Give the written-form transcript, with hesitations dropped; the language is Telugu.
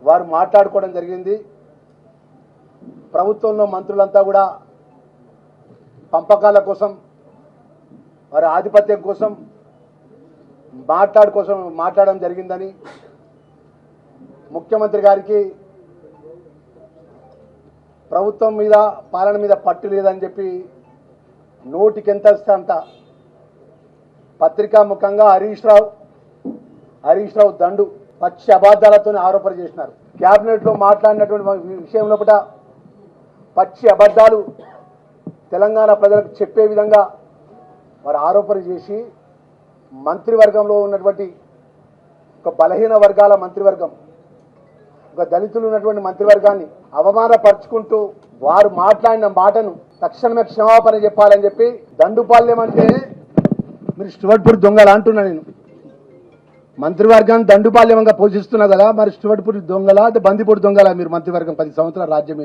వారు మాట్లాడుకోవడం జరిగింది. ప్రభుత్వంలో మంత్రులంతా కూడా పంపకాల కోసం, వారి ఆధిపత్యం కోసం మాట్లాడడం జరిగిందని, ముఖ్యమంత్రి గారికి ప్రభుత్వం మీద పాలన మీద పట్టు లేదని చెప్పి నోటికి ఎంత వస్తే అంత పత్రికా ముఖంగా హరీష్ రావు దండు పచ్చి అబద్ధాలతో ఆరోపణ చేసినారు. కేబినెట్ లో మాట్లాడినటువంటి విషయంలో కూడా పచ్చి అబద్ధాలు తెలంగాణ ప్రజలకు చెప్పే విధంగా వారు ఆరోపణ చేసి మంత్రివర్గంలో ఉన్నటువంటి ఒక బలహీన వర్గాల మంత్రివర్గం, ఒక దళితులు ఉన్నటువంటి మంత్రివర్గాన్ని అవమానపరుచుకుంటూ వారు మాట్లాడిన మాటను తక్షణమే క్షమాపణ చెప్పాలని చెప్పి దండుపాల్యం అంటే మీరు స్టువర్ట్పూర్ దొంగలు అంటున్నా. నేను మంత్రివర్గాన్ని దండుపాల్యంగా పోషిస్తున్నా కదా, మరి స్టువర్ట్పూర్ దొంగలా బందిపూడి దొంగలా? మీరు మంత్రివర్గం 10 సంవత్సరాల రాజ్యం